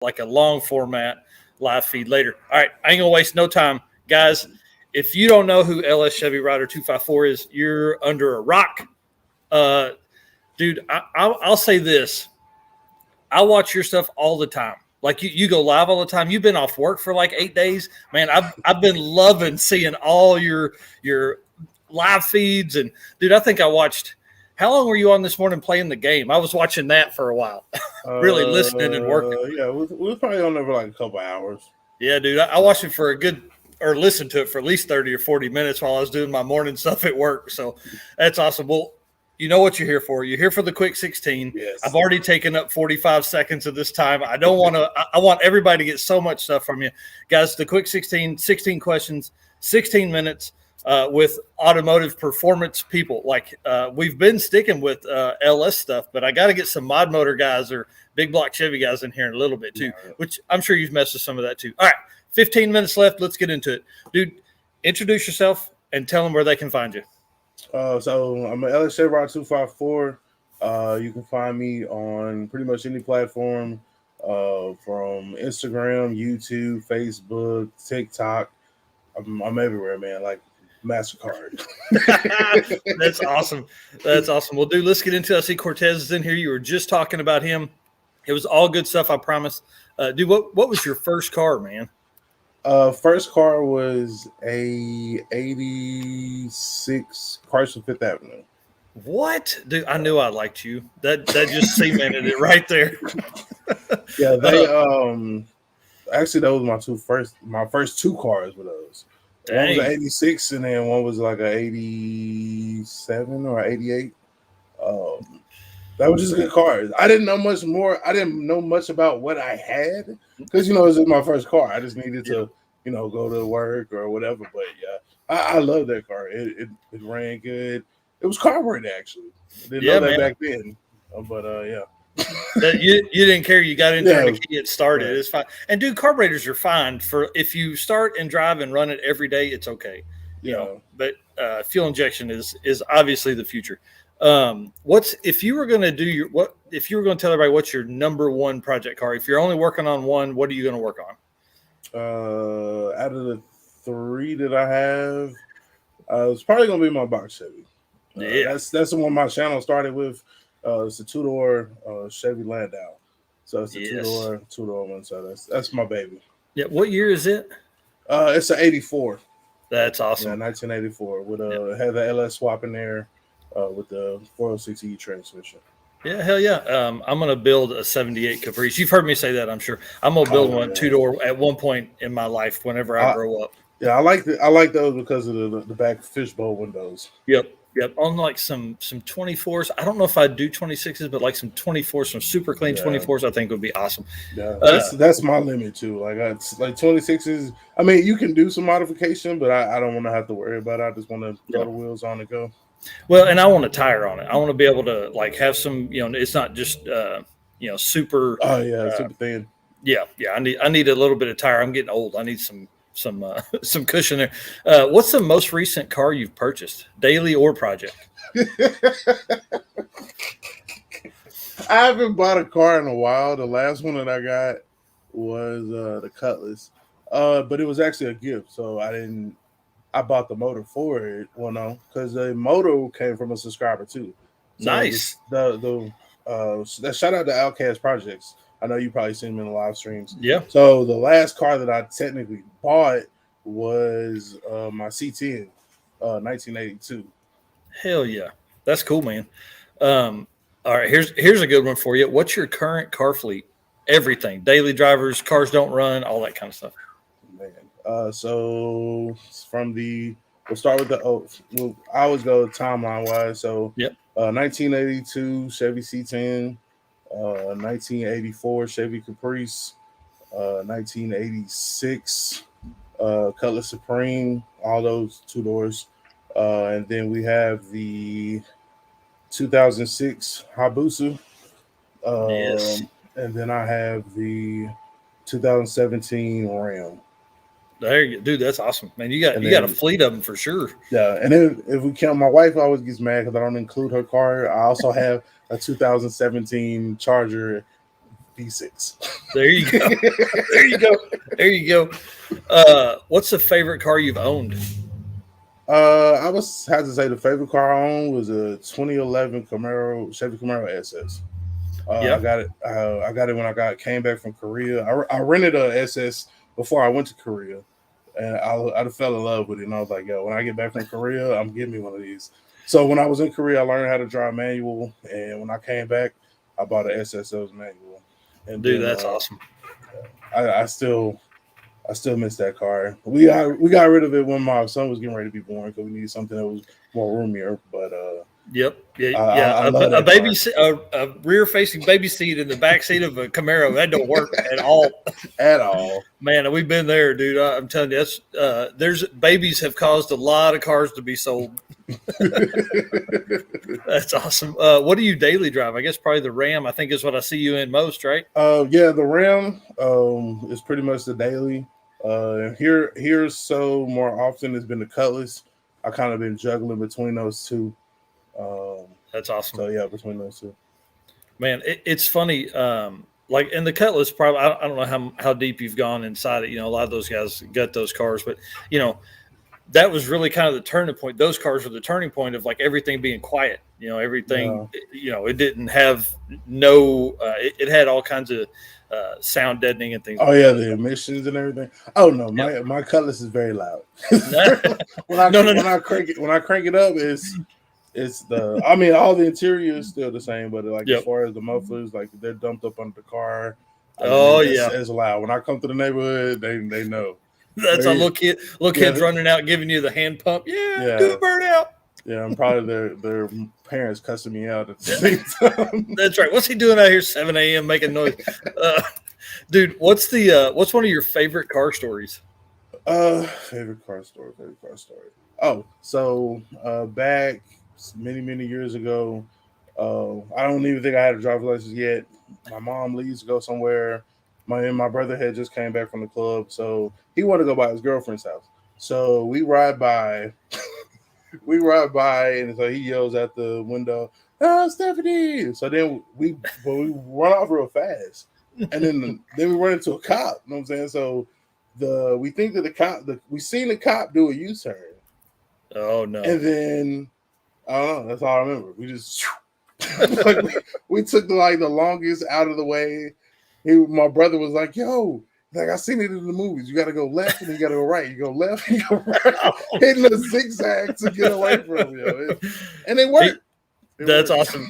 like a long format live feed later. All right, I ain't gonna waste no time, guys. If you don't know who LS Chevy Rider 254 is, you're under a rock. Dude, I'll say this. I watch your stuff all the time. Like you go live all the time. You've been off work for like 8 days. Man, I've been loving seeing all your live feeds. And dude, I think I watched, how long were you on this morning playing the game? I was watching that for a while. Really listening and working. Yeah, we were probably on there for like a couple hours. Yeah, dude. I watched it for a good, or listened to it for at least 30 or 40 minutes while I was doing my morning stuff at work. So that's awesome. Well, you know what you're here for. You're here for the quick 16. Yes. I've already taken up 45 seconds of this time. I don't want to – I want everybody to get so much stuff from you. Guys, the quick 16 questions, 16 minutes with automotive performance people. Like we've been sticking with LS stuff, but I got to get some mod motor guys or big block Chevy guys in here in a little bit too, which I'm sure you've messed with some of that too. All right, 15 minutes left. Let's get into it. Dude, introduce yourself and tell them where they can find you. So I'm an LSChevyRider254. You can find me on pretty much any platform, from Instagram, YouTube, Facebook, TikTok. I'm everywhere, man. Like MasterCard. That's awesome. That's awesome. Well, dude, let's get into it. I see Cortez is in here. You were just talking about him. It was all good stuff, I promise. Dude, what was your first car, man? First car was a 86 Chrysler Fifth Avenue. What? Dude, I knew I liked you. That just cemented it right there. Yeah, they actually that was my first two cars were those. Dang. One was an 86 and then one was like a 87 or 88. That was just good cars. I didn't know much more. I didn't know much about what I had because, it was just my first car. I just needed to, go to work or whatever. But, yeah, I love that car. It ran good. It was carbureted, actually. Didn't know that back then. But, yeah. you didn't care. You got in there and it started. Yeah. It's fine. And, dude, carburetors are fine for if you start and drive and run it every day, it's okay. But fuel injection is obviously the future. If you were going to if you were going to tell everybody what's your number one project car, if you're only working on one, what are you going to work on? Out of the three that I have, it's probably going to be my box Chevy. That's the one my channel started with. It's a two-door Chevy Landau. So it's a two-door one. So that's my baby. Yeah. What year is it? It's an 84. That's awesome. Yeah, 1984 with had the LS swap in there. With the 406E transmission. Yeah, hell yeah. I'm going to build a 78 Caprice. You've heard me say that, I'm sure. I'm going to build one two-door at one point in my life whenever I grow up. Yeah, I like those because of the back fishbowl windows. Yep. On like some 24s. I don't know if I'd do 26s, but like some 24s, some super clean 24s, I think would be awesome. Yeah, that's my limit too. Like 26s. I mean, you can do some modification, but I don't want to have to worry about it. I just want to throw the wheels on and go. Well, and I want a tire on it. I want to be able to like have some, it's not just super. Oh yeah, super thin. Yeah. I need a little bit of tire. I'm getting old. I need some cushion there. What's the most recent car you've purchased, daily or project? I haven't bought a car in a while. The last one that I got was the Cutlass, but it was actually a gift, so I bought the motor for it. Well, no, because the motor came from a subscriber too. So nice. The shout out to Outcast Projects. I know you probably seen them in the live streams. Yeah. So the last car that I technically bought was my C10, 1982. Hell yeah, that's cool, man. All right, here's a good one for you. What's your current car fleet? Everything, daily drivers, cars don't run, all that kind of stuff. Man. So we'll start with I always go timeline wise. So 1982 Chevy C10, 1984 Chevy Caprice, 1986 Cutlass Supreme, all those two doors, and then we have the 2006 Hayabusa, and then I have the 2017 Ram. There you go. Dude, that's awesome, man. You got a fleet of them for sure. Yeah, and then if we count, my wife always gets mad because I don't include her car. I also have a 2017 Charger V6. There you go. There you go. There you go. What's the favorite car you've owned? I was had to say the favorite car I owned was a 2011 Chevy Camaro SS. Yeah. I got it. I got it when I came back from Korea. I rented a SS before I went to Korea, and I fell in love with it. And I was like, yo, when I get back from Korea, I'm getting me one of these. So when I was in Korea, I learned how to drive manual, and when I came back, I bought an SS that was manual. And dude, that's awesome. I still miss that car. We got rid of it when my son was getting ready to be born because we needed something that was more roomier. But yep, a rear-facing baby seat in the back seat of a Camaro, that don't work at all. At all, man. We've been there, dude. I'm telling you, there's babies have caused a lot of cars to be sold. That's awesome. What do you daily drive? I guess probably the Ram. I think is what I see you in most, right? Yeah, the Ram is pretty much the daily. Here, so more often has been the Cutlass. I kind of been juggling between those two. That's awesome. So yeah, between those two. Man, it's funny. Like in the Cutlass, probably I don't know how deep you've gone inside it. You know, a lot of those guys gut those cars, but you know, that was really kind of the turning point. Those cars were the turning point of like everything being quiet. You know, everything. Yeah. You know, it didn't have it had all kinds of sound deadening and things. Oh yeah, the emissions and everything. Oh no, my Cutlass is very loud. when I crank it up, it's the. I mean, all the interior is still the same, but like as far as the mufflers, like they're dumped up under the car. It's loud. When I come to the neighborhood, they know. That's a little kids running out, giving you the hand pump. Yeah. Do the burnout. Yeah, I'm probably their parents cussing me out at the same time. That's right. What's he doing out here 7 a.m. making noise? Dude, what's one of your favorite car stories? Favorite car story. Oh, so back many years ago, I don't even think I had a driver's license yet. My mom leaves to go somewhere. My brother had just came back from the club, so he wanted to go by his girlfriend's house. So we ride by, and so he yells at the window, "Oh, Stephanie!" So then we run off real fast, and then we run into a cop. You know what I'm saying? So we think that we seen the cop do a U-turn. Oh no! And then I don't know. That's all I remember. We just we took the longest out of the way. My brother was like, "Yo, like I seen it in the movies. You got to go left and you got to go right. You go left and you go right, hitting a zigzag to get away from you." And it worked. That's awesome.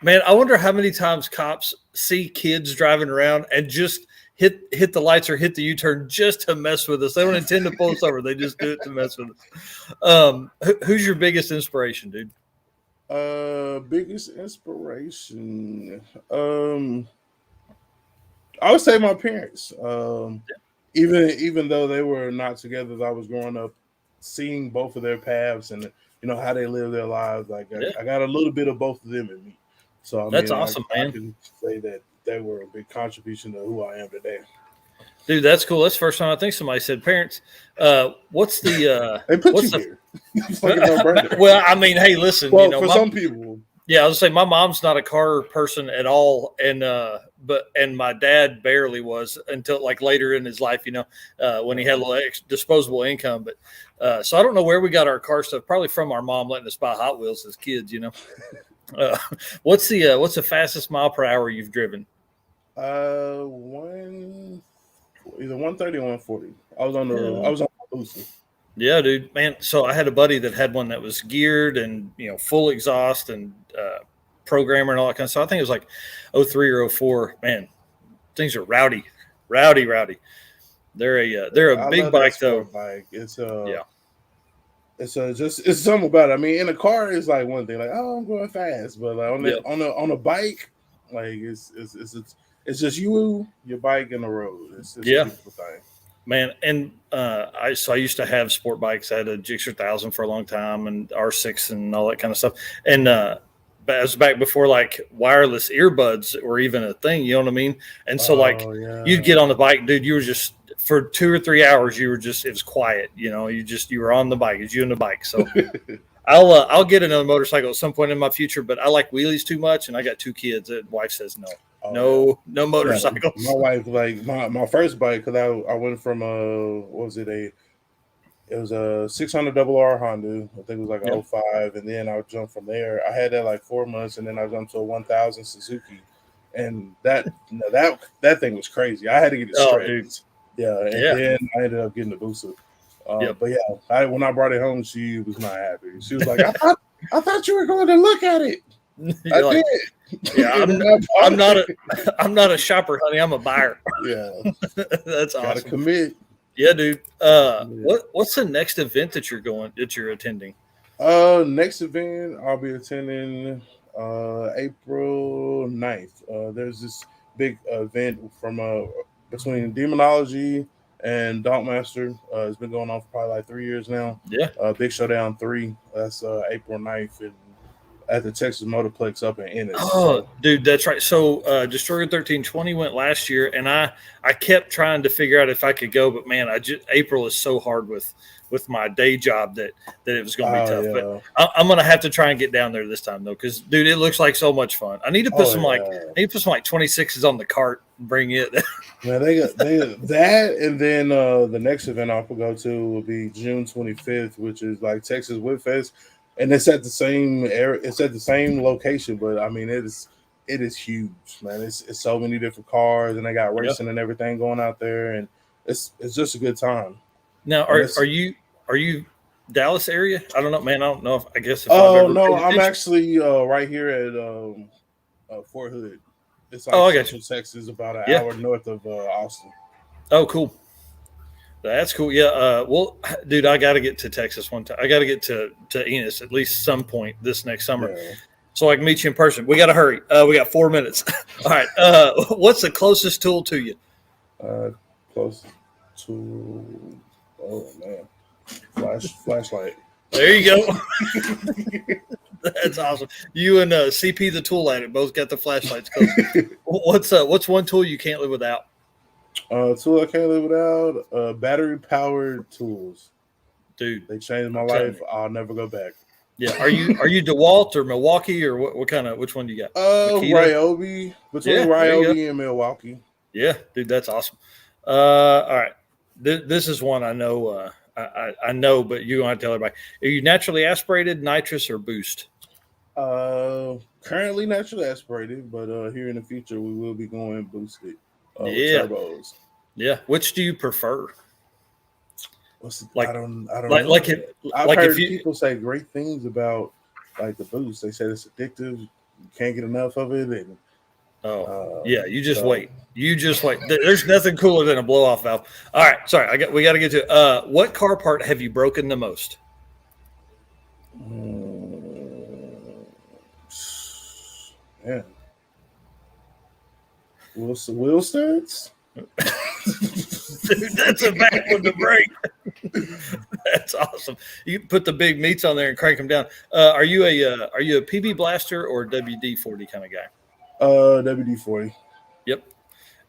Man, I wonder how many times cops see kids driving around and just hit the lights or hit the U-turn just to mess with us. They don't intend to pull us over. They just do it to mess with us. Who's your biggest inspiration, dude? Biggest inspiration. I would say my parents. Even though they were not together as I was growing up, seeing both of their paths and how they live their lives, like I got a little bit of both of them in me. So that's awesome, man. I can say that they were a big contribution to who I am today. Dude, that's cool. That's the first time I think somebody said parents. What's the they put you here? Well, I mean, hey, listen. Well, for some people. Yeah, I was gonna say my mom's not a car person at all, and my dad barely was until like later in his life, when he had a little disposable income. But so I don't know where we got our car stuff. Probably from our mom letting us buy Hot Wheels as kids, What's the fastest mile per hour you've driven? Either 130 or 140. I was on the booster. Yeah, dude, man. So I had a buddy that had one that was geared and full exhaust and programmer and all that kind of stuff. I think it was like 03 or 04. Man, things are rowdy. They're a big bike though. Bike. It's it's something about it. I mean, in a car it's like one thing, like, oh, I'm going fast, but like on a bike, like it's just your bike and the road. It's a beautiful thing. Man, and I used to have sport bikes. I had a Gixxer 1000 for a long time and R6 and all that kind of stuff. And it was back before like wireless earbuds were even a thing, you know what I mean? And so you'd get on the bike, dude, you were just for 2 or 3 hours, it was quiet, you were on the bike, it's you and the bike. So I'll get another motorcycle at some point in my future, but I like wheelies too much and I got 2 kids. The wife says no. No motorcycles. My wife, like my first bike, because I went from what was it, it was a 600RR Honda. I think it was like a '05, and then I jumped from there. I had that like 4 months, and then I jumped to a 1000 Suzuki, and that thing was crazy. I had to get it straight. Yeah, and then I ended up getting the booster. But yeah, when I brought it home, she was not happy. She was like, I thought you were going to look at it. I like, did. Yeah, I'm not a shopper, honey. I'm a buyer. Yeah, that's awesome. Gotta commit. Yeah, dude. What's the next event that you're attending? Next event I'll be attending April 9th. There's this big event from between Demonology and Dauntlemaster. It's been going on for probably like 3 years now. Yeah. Big Showdown 3. That's April 9th at the Texas Motorplex up in Ennis. Oh, dude, that's right. So Destroyer 1320 went last year, and I kept trying to figure out if I could go, but man, April is so hard with my day job that it was going to be tough. Yeah. But I'm going to have to try and get down there this time though, because dude, it looks like so much fun. I need to put some 26s on the cart and bring it. Man, they got that, and then the next event I'll go to will be June 25th, which is like Texas Whip Fest. And it's at the same area. It's at the same location, but I mean, it is huge, man. It's so many different cars, and they got racing and everything going out there, and it's just a good time. Now, are you Dallas area? I don't know, man. I don't know I guess. I'm actually right here at Fort Hood. It's like Central Texas, about an hour north of Austin. Oh, cool. That's cool. Yeah. Well, dude, I got to get to Texas one time. I got to get to Ennis at least some point this next summer, so I can meet you in person. We got to hurry. We got 4 minutes. All right. What's the closest tool to you? Closest tool. Oh man, flashlight. There you go. That's awesome. You and CP the tool addict both got the flashlights. What's one tool you can't live without? Tool I can't live without. Battery powered tools. Dude, they changed my life. I'll never go back. Yeah. Are you DeWalt or Milwaukee or which one do you got? Ryobi. Between Ryobi and Milwaukee. Yeah, dude, that's awesome. All right. This is one I know. I know, but you're gonna have to tell everybody. Are you naturally aspirated, nitrous, or boost? Currently naturally aspirated, but here in the future we will be going boosted. With turbos. Yeah. Which do you prefer? I don't know. I've heard people say great things about like the boost. They said it's addictive. You can't get enough of it. And, you just wait. You just wait. There's nothing cooler than a blow off valve. All right, sorry. We got to get to what car part have you broken the most? Yeah. Wheel studs? Dude, that's a bad one to break. That's awesome. You can put the big meats on there and crank them down. Are you a PB Blaster or WD-40 kind of guy? WD-40. Yep.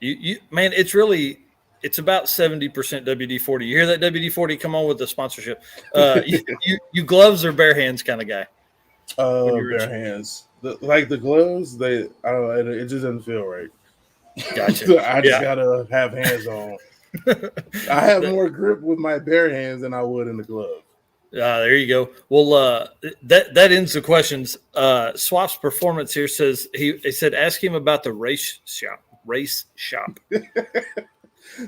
You man, it's about 70% WD-40. You hear that, WD-40? Come on with the sponsorship. You gloves or bare hands kind of guy? Bare hands. The gloves, I don't know, it just doesn't feel right. Gotcha. I just gotta have hands on. I have more grip with my bare hands than I would in the glove. There you go. Well, that ends the questions. Swap's Performance here says he said ask him about the race shop.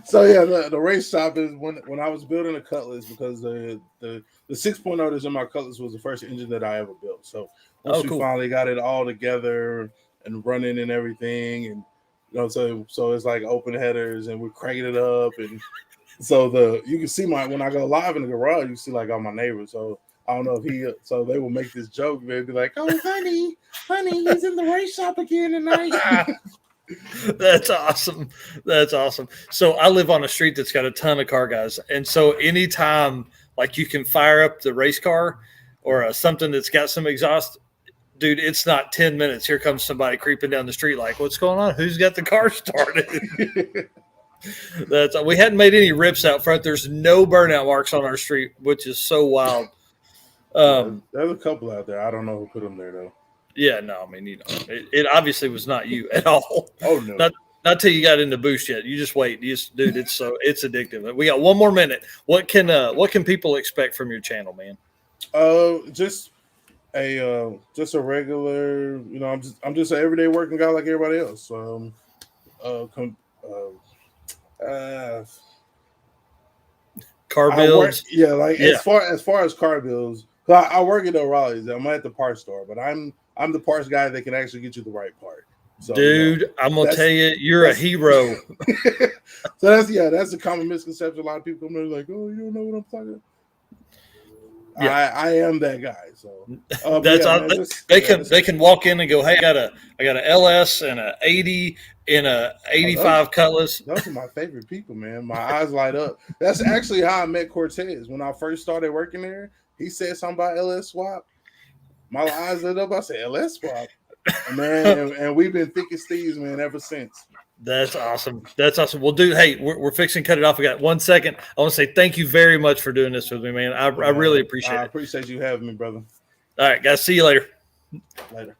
So yeah, the race shop is when I was building a Cutlass, because the 6.0 that's in my Cutlass was the first engine that I ever built. So once we finally got it all together and running and everything, and so it's like open headers and we're cranking it up, and so you can see when I go live in the garage, you see like all my neighbors. So I don't know if so they will make this joke. They'd be like, "Oh, honey, he's in the race shop again tonight." That's awesome. That's awesome. So I live on a street that's got a ton of car guys, and so anytime like you can fire up the race car or something that's got some exhaust. Dude, it's not 10 minutes. Here comes somebody creeping down the street like, what's going on? Who's got the car started? We hadn't made any rips out front. There's no burnout marks on our street, which is so wild. There's a couple out there. I don't know who put them there, though. Yeah, no, I mean, it obviously was not you at all. Oh no. Not till you got into Boost yet. You just wait. Dude, it's addictive. We got one more minute. What can people expect from your channel, man? Just a regular, I'm just an everyday working guy like everybody else. Car builds. As far as car builds, I work at O'Reilly's. I'm at the parts store, but I'm the parts guy that can actually get you the right part. So, dude, I'm gonna tell you, you're a hero. So that's a common misconception. A lot of people come in like, oh, you don't know what I'm talking about. Yeah. I am that guy. So they can walk in and go, hey, I got an LS and a 80 and a 85 Cutlass. Those are my favorite people, man. My eyes light up. That's actually how I met Cortez. When I first started working there, he said something about LS swap. My eyes lit up. I said LS swap, man, and we've been thick as thieves, man, ever since. That's awesome. Well, dude, hey, we're fixing to cut it off. We got 1 second. I want to say thank you very much for doing this with me, man. I really appreciate it. I appreciate you having me, brother. All right, guys. See you later. Later.